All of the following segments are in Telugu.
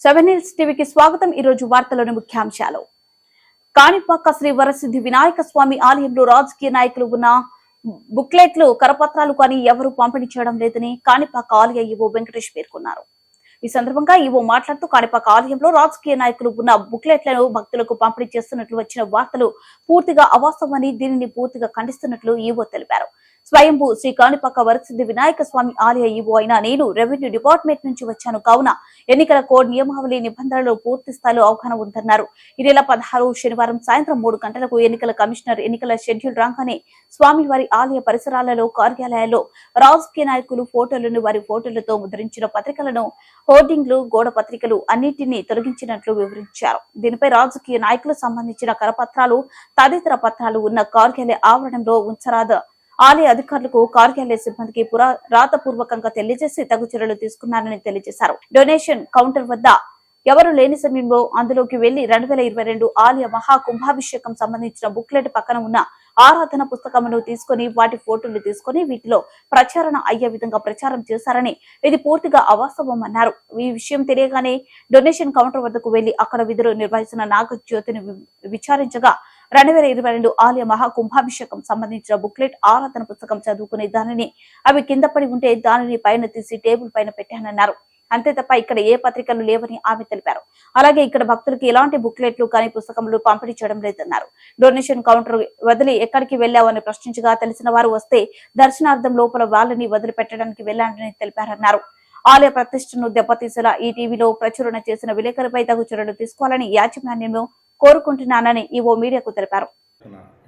7 న్యూస్ టీవీకి స్వాగతం। ఈ రోజు వార్తలోని ముఖ్యాంశాలు। కాణిపాక శ్రీ వరసిద్ధి వినాయక స్వామి ఆలయంలో రాజకీయ నాయకులు ఉన్న బుక్లెట్లు కరపత్రాలు కానీ ఎవరు పంపిణీ చేయడం లేదని కాణిపాక ఆలయ ఈవో వెంకటేష్ పేర్కొన్నారు। ఈ సందర్భంగా ఈవో మాట్లాడుతూ కాణిపాక ఆలయంలో రాజకీయ నాయకులు ఉన్న బుక్లెట్లను భక్తులకు పంపిణీ చేస్తున్నట్లు వచ్చిన వార్తలు పూర్తిగా అవాస్తవమని దీనిని పూర్తిగా ఖండిస్తున్నట్లు ఈవో తెలిపారు। స్వయంభూ శ్రీ కాణిపాక వరసిద్ధి వినాయక స్వామి ఆలయ ఈవో అయిన నేను రెవెన్యూ డిపార్ట్మెంట్ నుంచి వచ్చాను కావున ఎన్నికల కోడ్ నియమావళి నిబంధనలు పూర్తి స్థాయిలో అవగాహన ఉందన్నారు। ఈ నెల 16 శనివారం సాయంత్రం 3 గంటలకు ఎన్నికల కమిషనర్ ఎన్నికల షెడ్యూల్ రాగానే స్వామివారి ఆలయ పరిసరాలలో కార్యాలయాల్లో రాజకీయ నాయకులు ఫోటోలను వారి ఫోటోలతో ముద్రించిన పత్రికలను హోర్డింగ్లు గోడ పత్రికలు అన్నింటినీ తొలగించినట్లు వివరించారు। దీనిపై రాజకీయ నాయకులకు సంబంధించిన కరపత్రాలు తదితర పత్రాలు ఉన్న కార్యాలయ ఆవరణంలో ఉంచరాదు। ఆలయ అధికారులకు కార్యాలయ సిబ్బందికి రాతపూర్వకంగా తెలియజేసి తగు చర్యలు తీసుకున్నారని తెలియజేశారు। డొనేషన్ కౌంటర్ వద్ద ఎవరు లేని సమయంలో అందులోకి వెళ్లి 2022 ఆలయ మహా కుంభాభిషేకం సంబంధించిన బుక్లెట్ పక్కన ఉన్న ఆరాధన పుస్తకమును తీసుకుని వాటి ఫోటోలు తీసుకుని వీటిలో ప్రచారణ అయ్యే విధంగా ప్రచారం చేశారని ఇది పూర్తిగా అవాస్తవం అన్నారు। ఈ విషయం తెలియగానే డొనేషన్ కౌంటర్ వద్దకు వెళ్లి అక్కడ విధులు నిర్వహిస్తున్న నాగజ్యోతిని విచారించగా 2022 ఆలయ మహా కుంభాభిషేకం సంబంధించిన బుక్లెట్ ఆరాధన పుస్తకం చదువుకునే దానిని అవి కింద పడి ఉంటే దానిని పైన తీసి టేబుల్ పైన పెట్టానన్నారు। అంతే తప్ప ఇక్కడ ఏ పత్రికలు లేవని ఆమె తెలిపారు। అలాగే ఇక్కడ భక్తులకు ఎలాంటి బుక్లెట్లు కానీ పుస్తకములు పంపిణీ చేయడం లేదన్నారు। డొనేషన్ కౌంటర్ వదిలి ఎక్కడికి వెళ్లావని ప్రశ్నించగా తెలిసిన వారు వస్తే దర్శనార్థం లోపల వాళ్ళని వదిలిపెట్టడానికి వెళ్లానని తెలిపారన్నారు। ఆలయ ప్రతిష్టను దెబ్బతీసేలా ఈ టీవీలో ప్రచురణ చేసిన విలేకరిపై తగు చర్యలు తీసుకోవాలని యాజమాన్యం కోరుకుంటున్నానని ఈవో మీడియాకు తెలిపారు।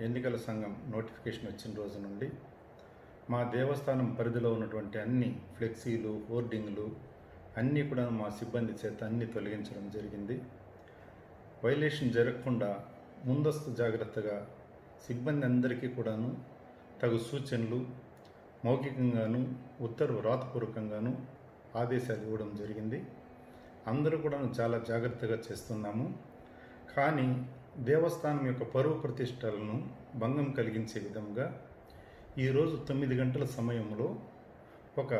ఎన్నికల సంఘం నోటిఫికేషన్ వచ్చిన రోజు నుండి మా దేవస్థానం పరిధిలో ఉన్నటువంటి అన్ని ఫ్లెక్సీలు హోర్డింగ్లు అన్నీ కూడా మా సిబ్బంది చేత అన్ని తొలగించడం జరిగింది। వైలేషన్ జరగకుండా ముందస్తు జాగ్రత్తగా సిబ్బంది అందరికీ కూడాను తగు సూచనలు మౌఖికంగాను ఉత్తర్వు రాతపూర్వకంగాను ఆదేశాలు ఇవ్వడం జరిగింది। అందరూ కూడా చాలా జాగ్రత్తగా చేస్తున్నాము। కానీ దేవస్థానం యొక్క పరువు ప్రతిష్టలను భంగం కలిగించే విధంగా ఈరోజు 9 గంటల సమయంలో ఒక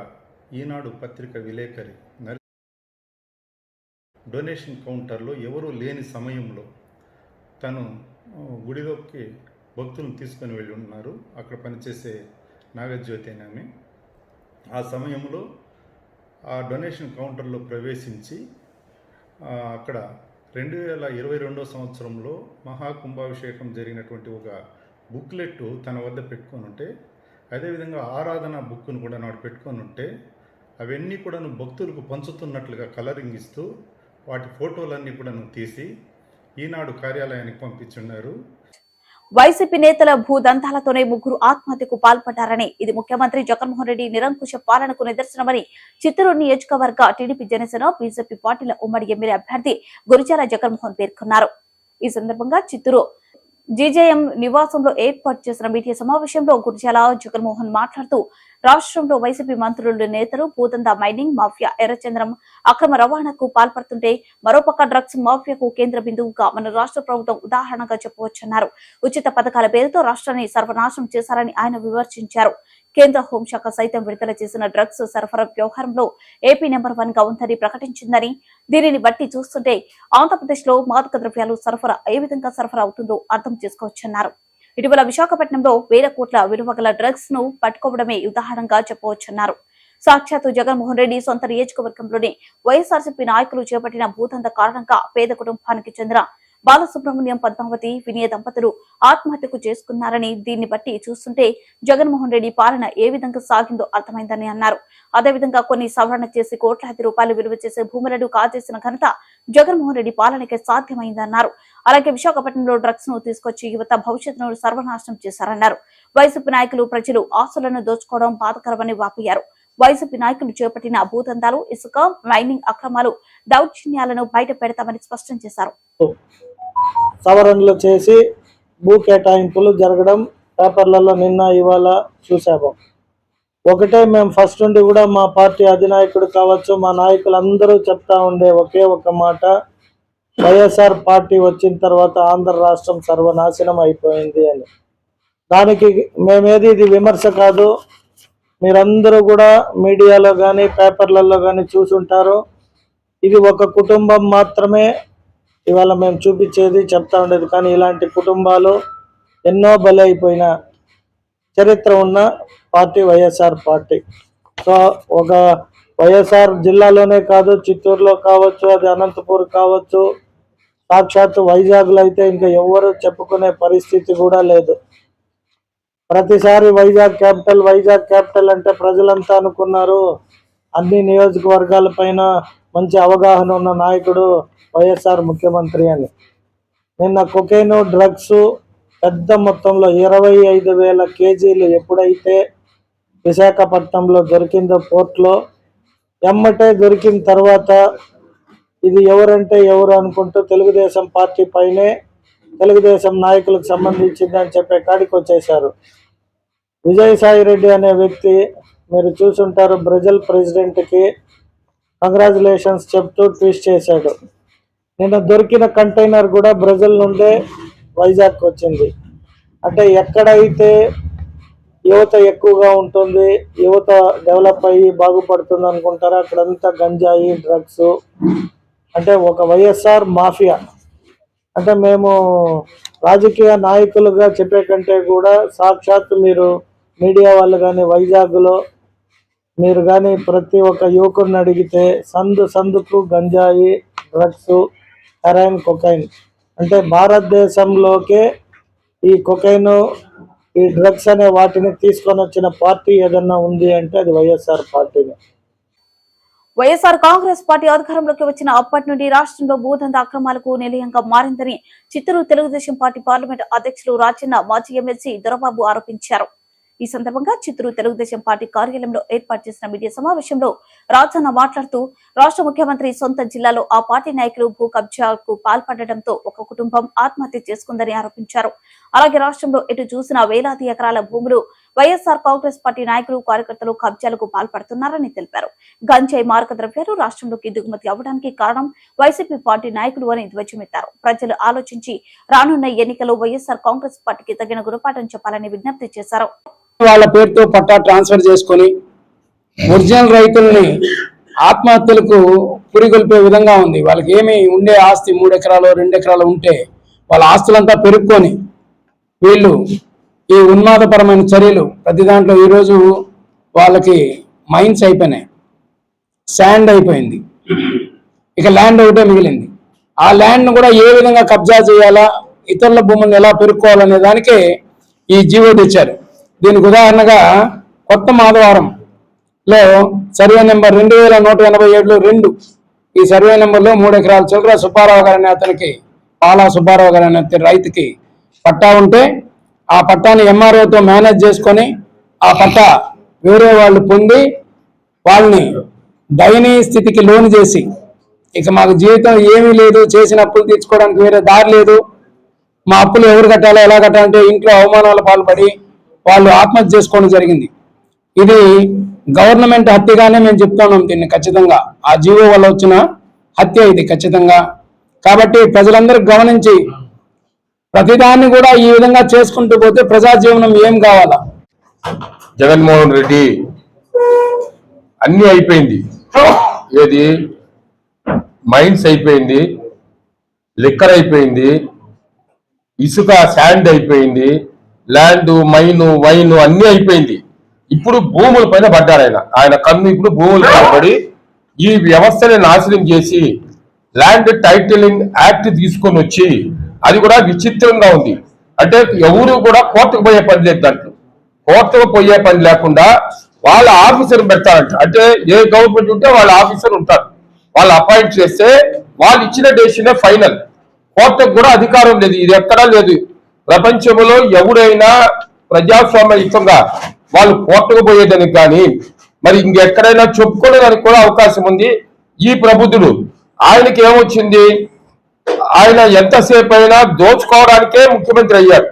ఈనాడు పత్రిక విలేకరి డొనేషన్ కౌంటర్లో ఎవరూ లేని సమయంలో తను గుడిలోకి భక్తులను తీసుకొని వెళ్ళి ఉన్నారు। అక్కడ పనిచేసే నాగజ్యోతి అని ఆ సమయంలో ఆ డొనేషన్ కౌంటర్లో ప్రవేశించి అక్కడ 2022 సంవత్సరంలో మహాకుంభాభిషేకం జరిగినటువంటి ఒక బుక్లెట్ తన వద్ద పెట్టుకొని ఉంటే అదేవిధంగా ఆరాధన బుక్ను కూడా నాడు పెట్టుకొని ఉంటే అవన్నీ కూడా భక్తులకు పంచుతున్నట్లుగా కలరింగ్ ఇస్తూ వాటి ఫోటోలన్నీ కూడా తీసి ఈనాడు కార్యాలయానికి పంపించున్నారు। వైసీపీ నేతల భూదంతాలతోనే ముగ్గురు ఆత్మహత్యకు పాల్పడ్డారని ఇది ముఖ్యమంత్రి జగన్మోహన్ రెడ్డి నిరంకుశ పాలనకు నిదర్శనమని చిత్తూరు నియోజకవర్గ టీడీపీ జనసేన బీజేపీ పార్టీల ఉమ్మడి ఎమ్మెల్యే అభ్యర్థి గురిజాల జగన్మోహన్ పేర్కొన్నారు। ఈ సందర్భంగా చిత్తూరు జీజేఎం నివాసంలో ఏర్పాటు చేసిన మీడియా సమావేశంలో గురిజాల జగన్మోహన్ మాట్లాడుతూ రాష్ట్రంలో వైసీపీ మంత్రులు నేతలు భూదందా మైనింగ్ మాఫియా ఎర్రచంద్రం అక్రమ రవాణాకు పాల్పడుతుంటే మరోపక్క డ్రగ్స్ మాఫియాకు కేంద్ర బిందువుగా మన రాష్ట్ర ప్రభుత్వం ఉదాహరణగా చెప్పవచ్చన్నారు। ఉచిత పథకాల పేరుతో రాష్ట్రాన్ని సర్వనాశనం చేశారని ఆయన విమర్శించారు। కేంద్ర హోంశాఖ సైతం విడుదల చేసిన డ్రగ్స్ సరఫరా వ్యవహారంలో ఏపీ నెంబర్ 1 గా ఉందని ప్రకటించిందని దీనిని బట్టి చూస్తుంటే ఆంధ్రప్రదేశ్ లో మాదక ద్రవ్యాలు సరఫరా ఏ విధంగా సరఫరా అవుతుందో అర్థం చేసుకోవచ్చన్నారు। ఇటీవల విశాఖపట్నంలో వేల కోట్ల విలువ గల డ్రగ్స్ ను పట్టుకోవడమే ఉదాహరణగా చెప్పవచ్చన్నారు। సాక్షాత్తు జగన్మోహన్ రెడ్డి సొంత నియోజకవర్గంలోని వైఎస్ఆర్సీపీ నాయకులు చేపట్టిన భూదంద కారణంగా పేద కుటుంబానికి చెందిన బాలసుబ్రహ్మణ్యం పద్మావతి వినయ దంపతులు ఆత్మహత్యకు చేసుకున్నారని దీన్ని బట్టి చూస్తుంటే జగన్మోహన్ రెడ్డి పాలన ఏ విధంగా సాగిందో అర్థమైందని అన్నారు। అదేవిధంగా కొన్ని సవరణ చేసి కోట్లాది రూపాయలు విలువ చేసే భూములను కాజేసిన ఘనత జగన్మోహన్ రెడ్డి పాలనకే సాధ్యమైందన్నారు। అలాగే విశాఖపట్నంలో డ్రగ్స్ ను తీసుకొచ్చి యువత భవిష్యత్తును సర్వనాశనం చేశారన్నారు। వైసీపీ నాయకులు ప్రజలు ఆస్తులను దోచుకోవడం బాధకరమని వాపోయారు। వైసీపీ నాయకులు చేపట్టిన భూదందాలు ఇసుక మైనింగ్ అక్రమాలు దౌర్జన్యాలను బయట పెడతామని స్పష్టం చేశారు। సవరణలు చేసి భూ కేటాయింపులు జరగడం పేపర్లలో నిన్న ఇవాళ చూసాము। ఒకటే మేము ఫస్ట్ నుండి కూడా మా పార్టీ అధినాయకుడు కావచ్చు మా నాయకులందరూ చెప్తా ఉండే ఒకే ఒక మాట, వైఎస్ఆర్ పార్టీ వచ్చిన తర్వాత ఆంధ్ర రాష్ట్రం సర్వనాశనం అయిపోయింది అని। దానికి మేమేది ఇది విమర్శ కాదు, మీరందరూ కూడా మీడియాలో కానీ పేపర్లలో కానీ చూసుంటారు। ఇది ఒక కుటుంబం మాత్రమే ఇవాళ మేము చూపించేది చెప్తా ఉండేది, కానీ ఇలాంటి కుటుంబాలు ఎన్నో బలైపోయిన చరిత్ర ఉన్న పార్టీ వైఎస్ఆర్ పార్టీ. సో ఒక వైఎస్ఆర్ జిల్లాలోనే కాదు, చిత్తూరులో కావచ్చు, అది అనంతపూర్ కావచ్చు, సాక్షాత్తు వైజాగ్లో అయితే ఇంకా ఎవరు చెప్పుకునే పరిస్థితి కూడా లేదు. ప్రతిసారి వైజాగ్ క్యాపిటల్ అంటే ప్రజలంతా అనుకున్నారు అన్ని నియోజకవర్గాల పైన మంచి అవగాహన ఉన్న నాయకుడు వైఎస్ఆర్ ముఖ్యమంత్రి అని. నిన్న కొకైన్ డ్రగ్స్ పెద్ద మొత్తంలో 25,000 కేజీలు ఎప్పుడైతే విశాఖపట్నంలో దొరికిందో పోర్ట్లో, ఎమ్మటే దొరికిన తర్వాత ఇది ఎవరంటే ఎవరు అనుకుంటూ తెలుగుదేశం పార్టీ పైనే, తెలుగుదేశం నాయకులకు సంబంధించింది అని చెప్పే కాడికి వచ్చేశారు. విజయసాయి రెడ్డి అనే వ్యక్తి మీరు చూసుంటారు, బ్రెజిల్ ప్రెసిడెంట్కి కంగ్రాచులేషన్స్ చెప్తూ ట్వీట్ చేశాడు. నిన్న దొరికిన కంటైనర్ కూడా బ్రెజిల్ నుండే వైజాగ్కి వచ్చింది. అంటే ఎక్కడైతే యువత ఎక్కువగా ఉంటుంది, యువత డెవలప్ అయ్యి బాగుపడుతుంది అనుకుంటారో అక్కడంతా గంజాయి, డ్రగ్స్, అంటే ఒక వైఎస్ఆర్ మాఫియా. అంటే మేము రాజకీయ నాయకులుగా చెప్పే కంటే కూడా సాక్షాత్తు మీరు మీడియా వాళ్ళు కానీ వైజాగ్లో మీరు కానీ ప్రతి ఒక్క యువకుడిని అడిగితే సందుకు గంజాయి, డ్రగ్స్, హెరాయిన్, కొకైన్, అంటే భారతదేశంలోకే ఈ కొకైన్, ఈ డ్రగ్స్ అనే వాటిని తీసుకొని వచ్చిన పార్టీ ఏదన్నా ఉంది అంటే అది వైఎస్ఆర్ పార్టీనే. వైఎస్ఆర్ కాంగ్రెస్ పార్టీ అధికారంలోకి వచ్చిన అప్పటి నుండి రాష్ట్రంలో భూదంద అక్రమాలకు నిలయంగా మారిందని చిత్తూరు తెలుగుదేశం పార్టీ పార్లమెంట్ అధ్యక్షులు రాజన్న, మాజీ ఎమ్మెల్సీ దొరబాబు ఆరోపించారు. ఈ సందర్భంగా చిత్తూరు తెలుగుదేశం పార్టీ కార్యాలయంలో ఏర్పాటు చేసిన మీడియా సమావేశంలో రాజన్న మాట్లాడుతూ, రాష్ట్ర ముఖ్యమంత్రి సొంత జిల్లాలో ఆ పార్టీ నాయకులు భూ కబ్జాకు పాల్పడడంతో ఒక కుటుంబం ఆత్మహత్య చేసుకుందని ఆరోపించారు. అలాగే రాష్ట్రంలో ఎటు చూసినా వేలాది ఎకరాల భూములు వైఎస్ఆర్ కాంగ్రెస్ పార్టీ నాయకులు, కార్యకర్తలు కబ్జాలకు పాల్పడుతున్నారని తెలిపారు. గంజాయి మారక ద్రవ్యాలు రాష్ట్రంలోకి దిగుమతి అవ్వడానికి కారణం వైసీపీ పార్టీ నాయకులు అని ధ్వజమెత్తారు. ప్రజలు ఆలోచించి రానున్న ఎన్నికల్లో వైఎస్ఆర్ కాంగ్రెస్ పార్టీకి తగిన గుణపాఠం చెప్పాలని విజ్ఞప్తి చేశారు. వాళ్ళ పేరుతో పట్టా ట్రాన్స్ఫర్ చేసుకొని ఒరిజినల్ రైతుల్ని ఆత్మహత్యలకు పురిగొల్పే విధంగా ఉంది. వాళ్ళకి ఏమి ఉండే ఆస్తి 3 ఎకరాలు 2 ఎకరాలు ఉంటే వాళ్ళ ఆస్తులంతా పెరుక్కొని వీళ్ళు ఈ ఉన్మాదపరమైన చర్యలు ప్రతి దాంట్లో ఈరోజు వాళ్ళకి మైన్స్ అయిపోయినాయి, శాండ్ అయిపోయింది, ఇక ల్యాండ్ ఒకటే మిగిలింది. ఆ ల్యాండ్ను కూడా ఏ విధంగా కబ్జా చేయాలా, ఇతరుల భూములను ఎలా పెరుక్కోవాలనే దానికే ఈ జీవో తెచ్చారు. దీనికి ఉదాహరణగా కొత్త మాధవరంలో సర్వే నెంబర్ 2187-2 ఈ సర్వే నెంబర్లో 3 ఎకరాల చిల్లర సుబ్బారావు గారు అనే అతనికి, పాలా సుబ్బారావు గారు అనే రైతుకి పట్టా ఉంటే ఆ పట్టాని ఎంఆర్ఓతో మేనేజ్ చేసుకొని ఆ పట్టా వేరే వాళ్ళు పొంది వాళ్ళని దయనీయ స్థితికి లోను చేసి, ఇక మాకు జీవితం ఏమీ లేదు, చేసిన అప్పులు తీర్చుకోవడానికి వేరే దారి లేదు, మా అప్పులు ఎవరు కట్టాలో ఎలా కట్టాలంటే ఇంట్లో అవమానాలు పాల్పడి వాళ్ళు ఆత్మహత్య చేసుకోవడం జరిగింది. ఇది గవర్నమెంట్ హత్యగానే మేము చెప్తున్నాం దీన్ని ఖచ్చితంగా. ఆ జీవో వల్ల వచ్చిన హత్య ఇది ఖచ్చితంగా. కాబట్టి ప్రజలందరూ గమనించి ప్రతిదాన్ని కూడా ఈ విధంగా చేసుకుంటూ పోతే ప్రజా జీవనం ఏం కావాలా? జగన్మోహన్ రెడ్డి అన్ని అయిపోయింది, ఏది మైన్స్ అయిపోయింది, లిక్కర్ అయిపోయింది, ఇసుక శాండ్ అయిపోయింది, ల్యాండ్ మైను వైను అన్ని అయిపోయింది. ఇప్పుడు భూముల పైన పడ్డారు ఆయన కన్ను ఇప్పుడు భూముల పైన పడి ఈ వ్యవస్థని నాశనం చేసి ల్యాండ్ టైటిలింగ్ యాక్ట్ తీసుకొని వచ్చి, అది కూడా విచిత్రంగా ఉంది. అంటే ఎవరు కూడా కోర్టుకు పోయే పని లేదు, దాంట్లో కోర్టుకు పోయే పని లేకుండా వాళ్ళ ఆఫీసర్ పెడతారంట. అంటే ఏ గవర్నమెంట్ ఉంటే వాళ్ళ ఆఫీసర్ ఉంటారు, వాళ్ళు అపాయింట్ చేస్తే వాళ్ళు ఇచ్చిన డెసిషనే ఫైనల్. కోర్టుకు కూడా అధికారం లేదు, ఇది ఎక్కడా లేదు ప్రపంచంలో. ఎవరైనా ప్రజాస్వామ్యయుతంగా వాళ్ళు కోర్టుకు పోయేదానికి కానీ మరి ఇంకెక్కడైనా చెప్పుకోవడానికి కూడా అవకాశం ఉంది. ఈ ప్రబుద్ధుడు ఆయనకి ఏమొచ్చింది, ఆయన ఎంతసేపు అయినా దోచుకోవడానికే ముఖ్యమంత్రి అయ్యారు.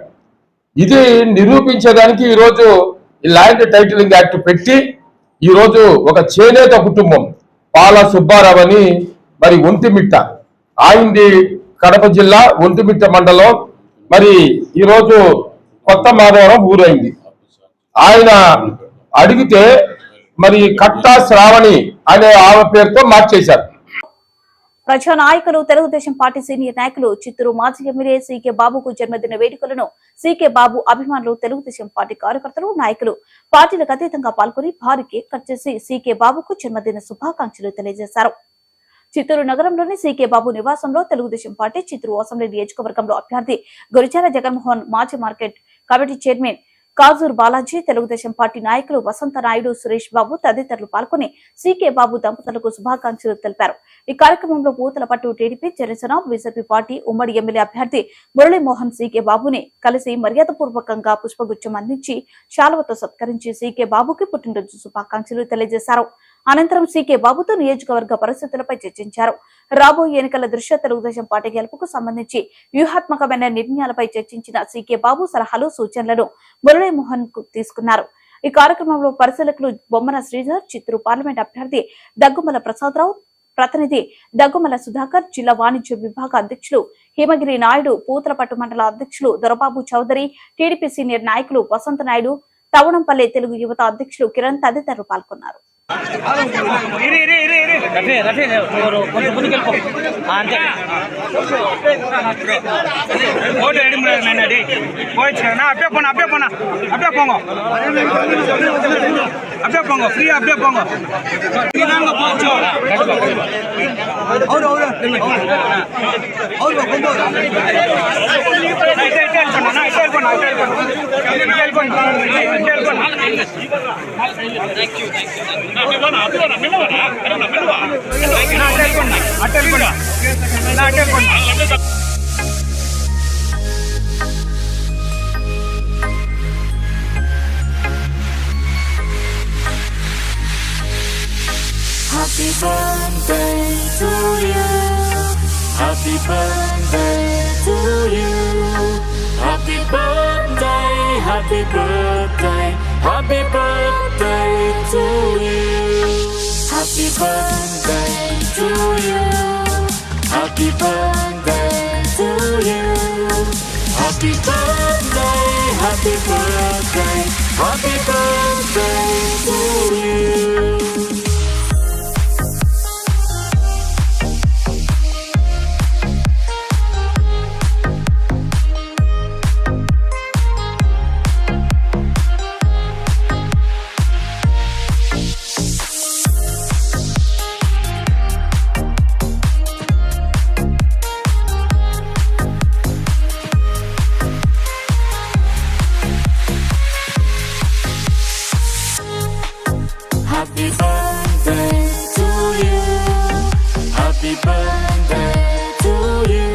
ఇది నిరూపించడానికి ఈరోజు ఈ ల్యాండ్ టైటిలింగ్ యాక్ట్ పెట్టి ఈరోజు ఒక చేనేత కుటుంబం పాలా సుబ్బారావు అని, మరి ఒంటిమిట్ట, ఆయనది కడప జిల్లా ఒంటిమిట్ట మండలం, మరి ఈరోజు కొత్త మాధవరం ఊరైంది. ఆయన అడిగితే మరి కట్టా శ్రావణి అనే ఆమె పేరుతో మార్చేశారు. ప్రజా నాయకులు తెలుగుదేశం పార్టీ సీనియర్ నాయకులు చిత్తూరు మాజీ ఎమ్మెల్యే సీకే బాబుకు జన్మదిన వేడుకలను సీకే బాబు అభిమానులు తెలుగుదేశం పార్టీ కార్యకర్తలు నాయకులు పార్టీలకు అతీతంగా పాల్గొని భారీ కేక్ కట్ చేసి సీకే బాబుకు జన్మదిన శుభాకాంక్షలు తెలియజేశారు. చిత్తూరు నగరంలోని సీకే బాబు నివాసంలో తెలుగుదేశం పార్టీ చిత్తూరు అసెంబ్లీ నియోజకవర్గంలో అభ్యర్థి గురిజాల జగన్మోహన్, మాజీ market committee chairman Kajur Balaji, Telugu Desam party నాయకులు వసంత నాయుడు, సురేష్ బాబు తదితరులు పాల్గొని సీకే బాబు దంపతులకు శుభాకాంక్షలు తెలిపారు. ఈ కార్యక్రమంలో Puthalapattu TDP, Janasena, BJP party ఉమ్మడి ఎమ్మెల్యే అభ్యర్థి మురళీమోహన్ సీకే బాబుని కలిసి మర్యాదపూర్వకంగా పుష్పగుచ్చం అందించి శాలువతో సత్కరించి సీకే బాబుకి పుట్టినరోజు శుభాకాంక్షలు తెలియజేశారు. అనంతరం సీకే బాబుతో నియోజకవర్గ పరిస్థితులపై చర్చించారు. రాబోయే ఎన్నికల దృష్ట్యా తెలుగుదేశం పార్టీ గెలుపుకు సంబంధించి వ్యూహాత్మకమైన నిర్ణయాలపై చర్చించిన సీకే బాబు సలహాలు, సూచనలను మురళీమోహన్ కు తీసుకున్నారు. ఈ కార్యక్రమంలో పరిశీలకులు బొమ్మన శ్రీధర్, చిత్తూరు పార్లమెంట్ అభ్యర్థి దగ్గుమల ప్రసాదరావు, ప్రతినిధి దగ్గుమల సుధాకర్, జిల్లా వాణిజ్య విభాగ అధ్యక్షులు హిమగిరి నాయుడు, పూతలపట్టు మండల అధ్యక్షులు దొరబాబు చౌదరి, టీడీపీ సీనియర్ నాయకులు వసంత నాయుడు, తవణంపల్లి తెలుగు యువత అధ్యక్షులు కిరణ్ తదితరులు పాల్గొన్నారు. Happy birthday to you. Happy birthday to you. Happy birthday, happy birthday, happy birthday to you. Happy birthday to you. Happy birthday to you. Happy birthday, happy birthday, happy birthday to you. Happy birthday to you. Happy birthday to you.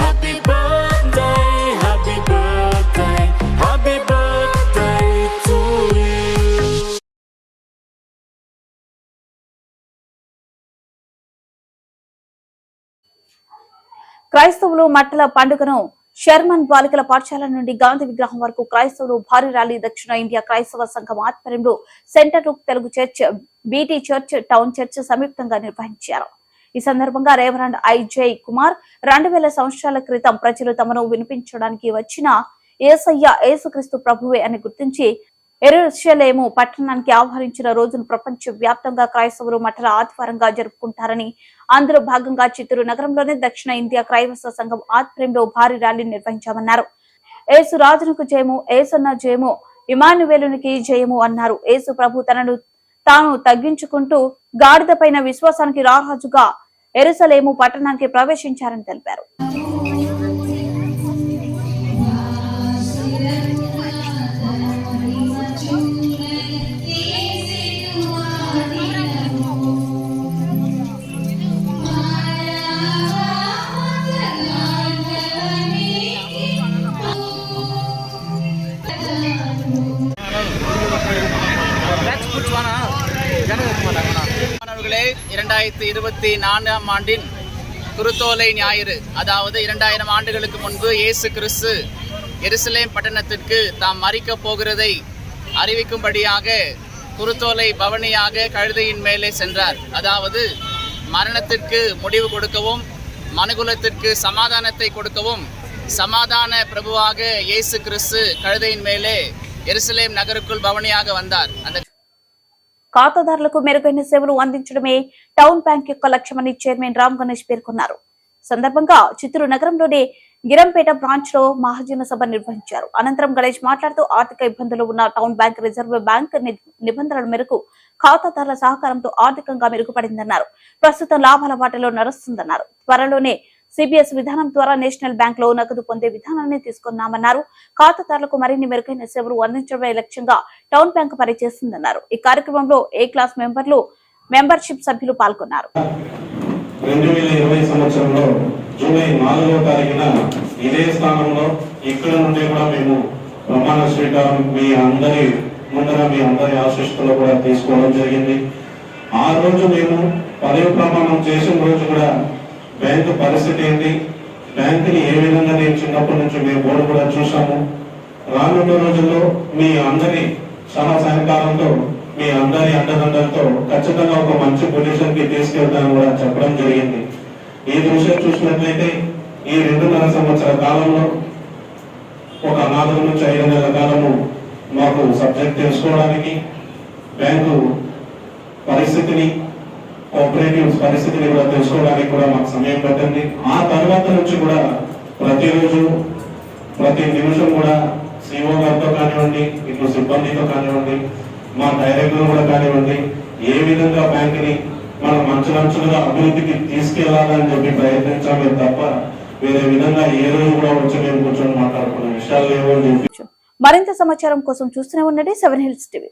Happy birthday, happy birthday, happy birthday to you. క్రైస్తవులు మట్టల పండుగను షర్మన్ బాలికల పాఠశాల నుండి గాంధీ విగ్రహం వరకు క్రైస్తవులు భారీ ర్యాలీ దక్షిణ ఇండియా క్రైస్తవ సంఘం ఆధ్వర్యంలో centre Telugu church, BT church, town church సంయుక్తంగా నిర్వహించారు. ఈ సందర్భంగా రేవరెండ్ ఐజయ్ కుమార్ 2000 సంవత్సరాల క్రితం ప్రజలు తమను వినిపించడానికి వచ్చిన యేసయ్య యేసుక్రీస్తు ప్రభువే అని గుర్తించి యెరూషలేము పట్టణానికి ఆహ్వానించిన రోజును ప్రపంచ వ్యాప్తంగా క్రైస్తవులు మఠల ఆదివారంగా జరుపుకుంటారని, అందులో భాగంగా చిత్తూరు నగరంలోని దక్షిణ ఇండియా క్రైస్తవ సంఘం ఆధ్వర్యంలో భారీ ర్యాలీ నిర్వహించామన్నారు. యేసు రాజునకు జయము, యేసన్న జయము, ఇమానువేలునికి జయము అన్నారు. యేసు ప్రభు తనను తాను తగ్గించుకుంటూ గాడిద పైన విశ్వాసానికి రారాజుగా యెరూషలేము పట్టణానికి ప్రవేశించారని తెలిపారు. மாணவர்களே, 2024 ஆண்டின் குருத்தோலை ஞாயிறு, அதாவது 2000 ஆண்டுகளுக்கு முன்பு இயேசு கிறிஸ்து எருசலேம் பட்டணத்திற்கு தாம் மரிக்கப் போகிறதை அறிவிக்கும்படியாக குருத்தோலை பவனியாக கழுதையின் மேலே சென்றார். அதாவது மரணத்திற்கு முடிவு கொடுக்கவும், மனுகுலத்திற்கு சமாதானத்தை கொடுக்கவும் சமாதான பிரபுவாக இயேசு கிறிஸ்து கழுதையின் மேலே எருசலேம் நகருக்குள் பவனியாக வந்தார். அந்த ఖాతాదారులకు మెరుగైన సేవలు అందించడమే టౌన్ బ్యాంక్ యొక్క లక్ష్యమని చైర్మన్ రామ్ గణేష్ పేర్కొన్నారు. సందర్భంగా చిత్తూరు నగరంలోని గిరంపేట బ్రాంచ్ లో మహాజన సభ నిర్వహించారు. అనంతరం గణేష్ మాట్లాడుతూ ఆర్థిక ఇబ్బందులు ఉన్న టౌన్ బ్యాంక్ రిజర్వ్ బ్యాంక్ నిబంధనల మేరకు ఖాతాదారుల సహకారంతో ఆర్థికంగా మెరుగుపడిందన్నారు. ప్రస్తుతం లాభాల బాటలో నడుస్తుందన్నారు. త్వరలోనే సిబిఎస్ విధానం ద్వారా నేషనల్ బ్యాంక్ లో నగదు పొందే విధానాన్ని తీసుకున్నామన్నారు. ఖాతాదారులకు మరిన్ని మెరుగైన సేవలు అందించడమే లక్ష్యంగా టౌన్ బ్యాంక్ పనిచేస్తుందన్నారు. ఈ కార్యక్రమంలో ఏ క్లాస్ మెంబర్షిప్ సభ్యులు పాల్గొన్నారు. 2020 సంవత్సరంలో జూలై 4వ తారీఖున ఇదే స్థానంలో ఇక్కడ నుండి కూడా మేము ప్రమాణ స్వీకారం మీ అందరి ముందర మీ అందరి ఆశీస్సులు కూడా తీసుకోవడం జరిగింది. ఆ రోజు మేము పదవి ప్రమాణం చేసిన రోజు కూడా బ్యాంకు పరిస్థితి ఏంటి, బ్యాంకుని ఏ విధంగా నేను చిన్నప్పటి నుంచి మేము బోర్డు కూడా చూసాము. రానున్న రోజుల్లో మీ అందరి సహకారంతో మీ అందరి అండదండలతో ఖచ్చితంగా ఒక మంచి పొజిషన్ కి తీసుకెళ్తాను కూడా చెప్పడం జరిగింది. ఈ దృశ్యం చూసినట్లయితే ఈ 2.5 సంవత్సర కాలంలో ఒక 4 నుంచి 5 నెలల కాలము మాకు సబ్జెక్ట్ తెలుసుకోవడానికి, బ్యాంకు పరిస్థితిని, కోఆపరేటివ్స్ పరిస్థితిని కూడా తెలుసుకోవడానికి కూడా మాకు సమయం పట్టింది. ఆ తర్వాత నుంచి కూడా ప్రతిరోజు ప్రతి నిమిషం కూడా సిఓ గారితో కానివ్వండి, ఇటు సిబ్బందితో కానివ్వండి, మా డైరెక్టర్ కూడా కానివ్వండి, ఏ విధంగా బ్యాంకుని మనం అంచులంచులుగా అభివృద్ధికి తీసుకెళ్లాలని చెప్పి ప్రయత్నించామే తప్ప వేరే విధంగా ఏ రోజు కూడా వచ్చి మేము కూర్చొని మాట్లాడుకునే విషయాలు లేవు అని చెప్పి. మరింత సమాచారం కోసం చూస్తూనే ఉండండి 7 హిల్స్ టీవీ.